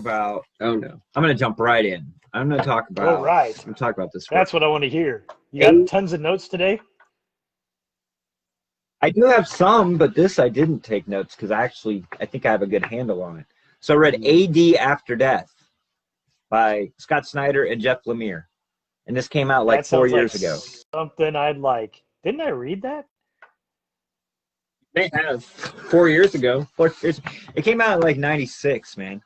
about. Oh no. I'm going to jump right in. I'm going to talk about. All right. I'm talk about this. That's what I want to hear. You got tons of notes today? I do have some, but this I didn't take notes because I think I have a good handle on it. So I read AD After Death by Scott Snyder and Jeff Lemire. And this came out like That 4 sounds years like ago. something I'd like. Didn't I read that? They have 4 years ago. 4 years. It came out in like 96, man.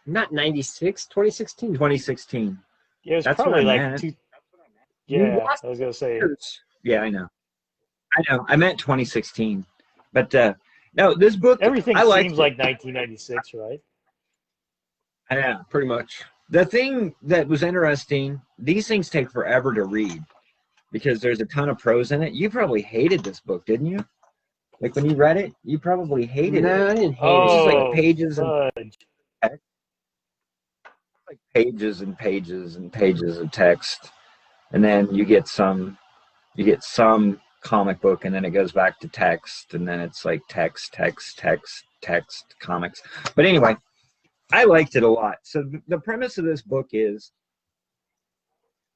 Not 96, 2016. 2016. Yeah, it was That's probably what I like meant. two. Yeah, I was gonna say. Yeah, I know. I meant 2016. But no, this book. Everything I liked seems it. like 1996, right? Yeah. Pretty much. The thing that was interesting, these things take forever to read because there's a ton of prose in it. You probably hated this book, didn't you? Like when you read it, you probably hated No, it. I didn't hate It's just it. like pages and fudge. like pages and pages and pages of text, and then you get some comic book, and then it goes back to text, and then it's like text comics. But anyway, I liked it a lot. So the premise of this book is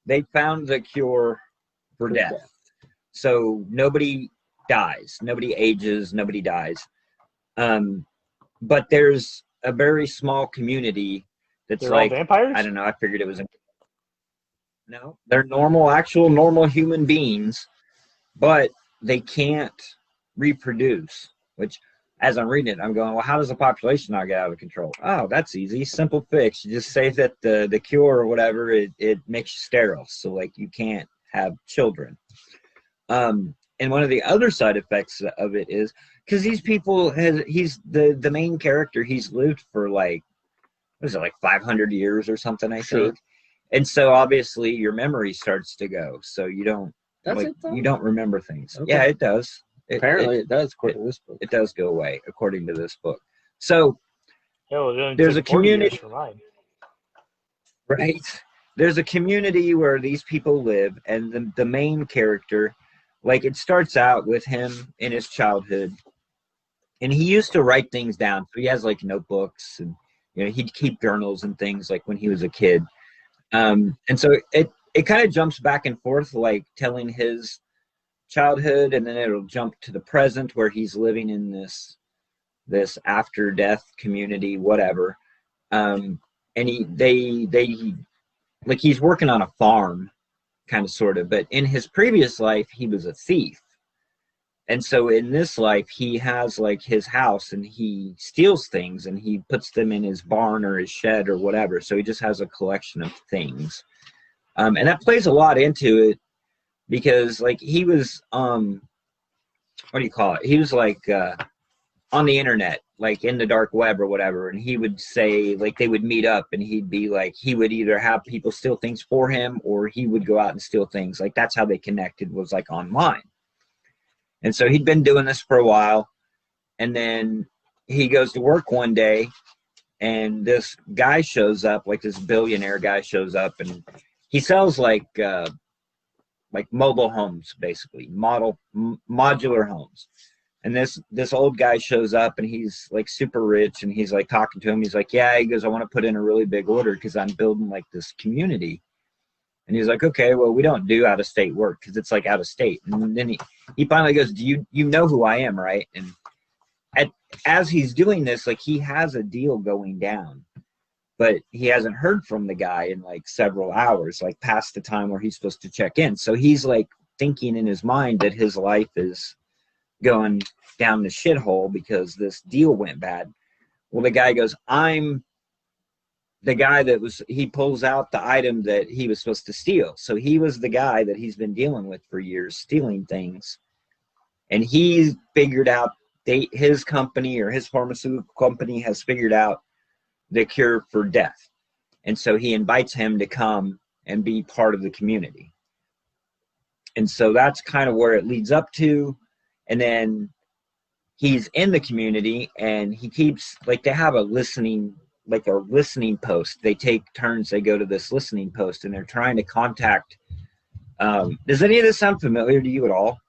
they found the cure for death. So nobody dies, nobody ages, nobody dies. But there's a very small community that's They're like all vampires? I don't know. I figured it was no. They're normal human beings, but they can't reproduce. Which, as I'm reading it, I'm going, well, how does the population not get out of control? Oh, that's easy, simple fix. You just say that the cure or whatever it makes you sterile, so like you can't have children. And one of the other side effects of it is because these people he's the main character. He's lived for like, what is it, like 500 years or something, I think. And so obviously your memory starts to go. So you don't you don't remember things. Okay. Yeah, it does. Apparently it does, according to this book. It does go away, according to this book. So Hell, there's a community for mine. Right. There's a community where these people live, and the main character, like it starts out with him in his childhood, and he used to write things down. So he has like notebooks, and he'd keep journals and things like when he was a kid. And so it kind of jumps back and forth, like telling his childhood, and then it'll jump to the present where he's living in this after death community, whatever. And he's working on a farm, kind of sort of, but in his previous life he was a thief. And so in this life he has like his house, and he steals things and he puts them in his barn or his shed or whatever. So he just has a collection of things. And that plays a lot into it because like he was what do you call it? He was like on the internet, like in the dark web or whatever, and he would say like they would meet up, and he'd be like he would either have people steal things for him or he would go out and steal things. Like that's how they connected, was like online. And so he'd been doing this for a while, and then he goes to work one day, and this guy shows up, like this billionaire guy shows up, and he sells like mobile homes, basically modular homes. And this old guy shows up, and he's like super rich, and he's like talking to him. He's like, yeah, he goes, I want to put in a really big order because I'm building like this community. And he's like, okay, well, we don't do out of state work because it's like out of state. And then he finally goes, do you know who I am, right? And as he's doing this, like he has a deal going down, but he hasn't heard from the guy in like several hours, like past the time where he's supposed to check in. So he's like thinking in his mind that his life is going down the shithole because this deal went bad. Well, the guy goes, I'm the guy he pulls out the item that he was supposed to steal. So he was the guy that he's been dealing with for years, stealing things. And he figured out, his company or his pharmaceutical company has figured out the cure for death. And so he invites him to come and be part of the community. And so that's kind of where it leads up to. And then he's in the community, and he keeps, like, they have a listening post. They take turns. They go to this listening post, and they're trying to contact. Does any of this sound familiar to you at all?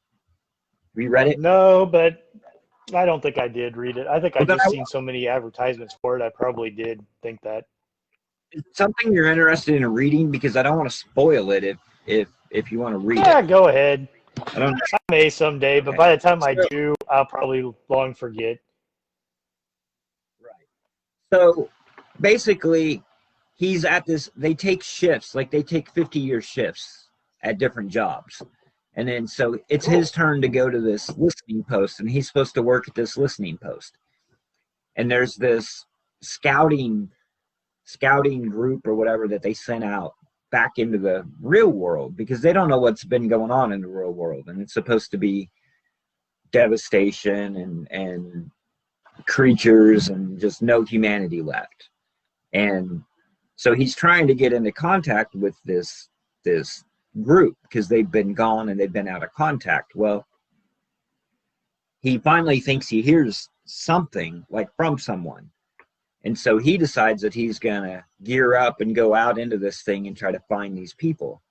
Have you read it? No, but I don't think I did read it. I think I Well, then just seen so many advertisements for it. I probably did think that. it's something you're interested in reading, because I don't want to spoil it if you want to read Yeah, it. go ahead. I don't. I may someday, but Okay. by the time I So- do, I'll probably long forget. Right. So basically, he's at this. They take shifts, like they take 50-year shifts at different jobs, and then so it's his turn to go to this listening post, and he's supposed to work at this listening post. And there's this scouting group or whatever that they sent out back into the real world, because they don't know what's been going on in the real world, and it's supposed to be devastation and creatures and just no humanity left. And so he's trying to get into contact with this group, because they've been gone and they've been out of contact. Well, he finally thinks he hears something, like from someone. And so he decides that he's going to gear up and go out into this thing and try to find these people.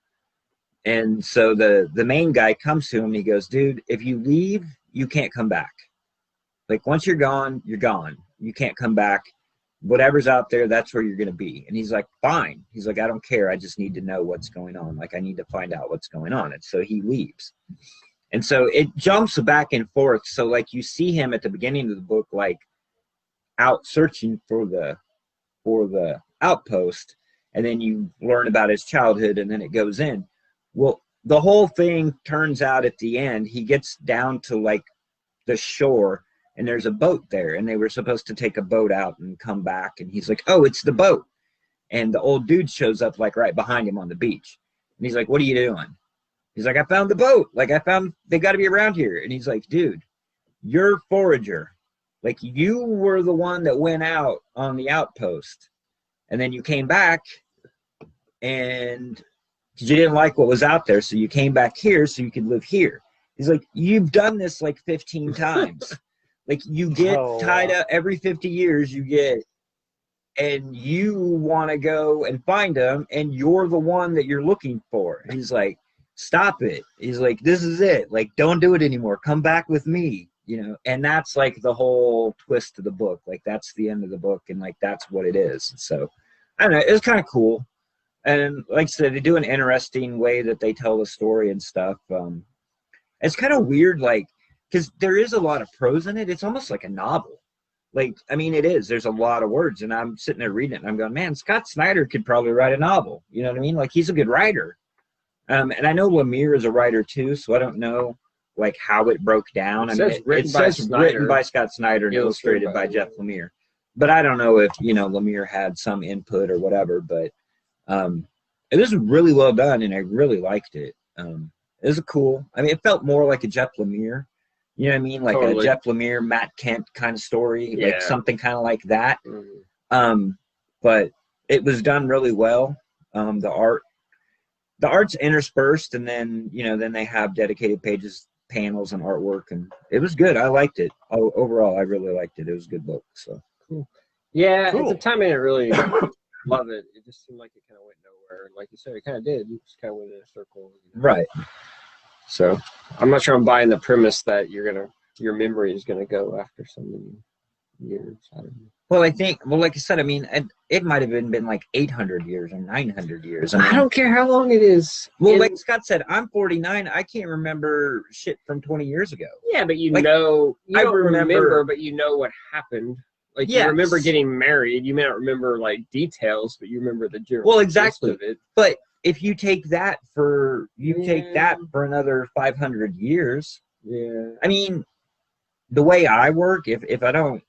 And so the main guy comes to him and he goes, dude, if you leave, you can't come back. Like, once you're gone, you're gone. You can't come back. Whatever's out there, that's where you're going to be. And he's like, fine. He's like, I don't care. I just need to know what's going on. Like, I need to find out what's going on. And so he leaves. And so it jumps back and forth. So, like, you see him at the beginning of the book, like, out searching for the outpost, and then you learn about his childhood, and then it goes in. Well, the whole thing turns out at the end, he gets down to like the shore, and there's a boat there, and they were supposed to take a boat out and come back, and he's like, oh, it's the boat. And the old dude shows up like right behind him on the beach, and he's like, what are you doing? He's like, I found the boat. Like, they got to be around here. And he's like, dude, you're forager. Like, you were the one that went out on the outpost, and then you came back, and you didn't like what was out there, so you came back here so you could live here. He's like, you've done this like 15 times. Like, you get tied up every 50 years, and you want to go and find them, and you're the one that you're looking for. He's like, stop it. He's like, this is it. Like, don't do it anymore. Come back with me. You know, and that's like the whole twist of the book. Like, that's the end of the book, and like that's what it is. So I don't know, it was kind of cool. And like I said, they do an interesting way that they tell the story and stuff. It's kind of weird, like, because there is a lot of prose in it. It's almost like a novel. Like, I mean, it is. There's a lot of words, and I'm sitting there reading it, and I'm going, man, Scott Snyder could probably write a novel. You know what I mean? Like, he's a good writer. And I know Lemire is a writer too, so I don't know like how it broke down. It says written by Scott Snyder and illustrated by Jeff Lemire. But I don't know if, you know, Lemire had some input or whatever, but it was really well done, and I really liked it. It was cool. I mean, it felt more like a Jeff Lemire, you know what I mean? Like a Jeff Lemire, Matt Kent kind of story, like something kind of like that. But it was done really well. The art's interspersed, and then, you know, then they have dedicated pages, panels, and artwork, and it was good. I liked it. Overall, I really liked it. It was a good book. So cool. Yeah, at the time I didn't really love it. It just seemed like it kind of went nowhere. Like you said, it kind of did. It just kind of went in a circle. You know? Right. So I'm not sure I'm buying the premise that your memory is gonna go after so many years. I don't know. Well, I think, like I said, I mean, it might have been like 800 years or 900 years. I mean, I don't care how long it is. Well, like Scott said, I'm 49. I can't remember shit from 20 years ago. Yeah, but you don't remember, but you know what happened. Like, you remember getting married. You may not remember, like, details, but you remember the general gist of it. But if you take that for another 500 years, I mean, the way I work, if I don't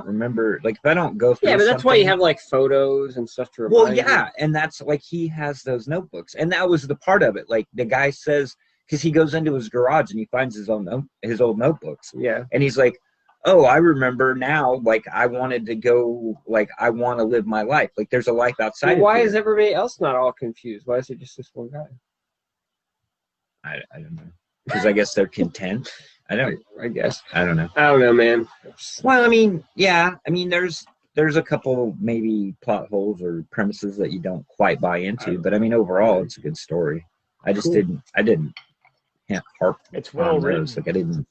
remember, like, if I don't go through, but that's why you have like photos and stuff to remind you. And that's like, he has those notebooks, and that was the part of it. Like, the guy says, because he goes into his garage and he finds his old notebooks, and he's like, oh, I remember now, like, I wanted to go, like, I want to live my life. Like, there's a life outside of why here. is everybody else not all confused? Why is it just this one guy? I don't know, because I guess they're content. I guess. I don't know. I don't know, man. Well, I mean, yeah. I mean, there's a couple maybe plot holes or premises that you don't quite buy into, but I mean, overall, it's a good story. I just didn't harp. It's well written. Like, I didn't.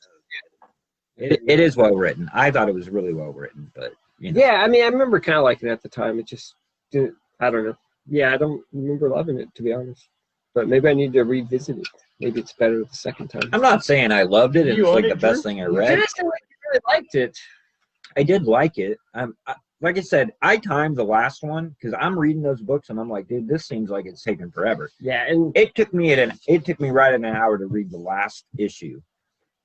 It is well written. I thought it was really well written, but you know. Yeah, I mean, I remember kind of liking it at the time. It just didn't. I don't know. Yeah, I don't remember loving it, to be honest. But maybe I need to revisit it. Maybe it's better the second time. I'm not saying I loved it. It was like the best thing I read. You just said like you really liked it. I did like it. Like I said, I timed the last one because I'm reading those books and I'm like, dude, this seems like it's taking forever. Yeah, and it took me right at an hour to read the last issue.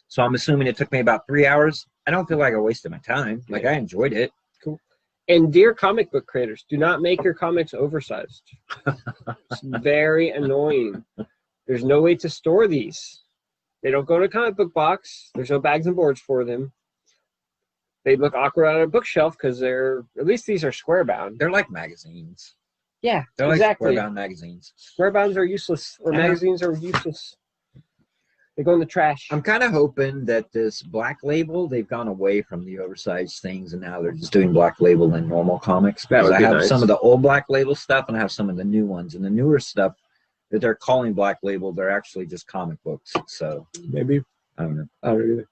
So I'm assuming it took me about 3 hours. I don't feel like I wasted my time. Like I enjoyed it. Cool. And dear comic book creators, do not make your comics oversized. It's very annoying. There's no way to store these. They don't go in a comic book box. There's no bags and boards for them. They look awkward on a bookshelf because at least these are square bound. They're like magazines. Yeah, they're exactly. Like square bound magazines. Square bounds are useless, or magazines are useless. They go in the trash. I'm kind of hoping that this Black Label, they've gone away from the oversized things and now they're just doing Black Label in normal comics. Because I have some of the old Black Label stuff and I have some of the new ones. And the newer stuff that they're calling Black Label, they're actually just comic books. So maybe. I don't know. I don't know either.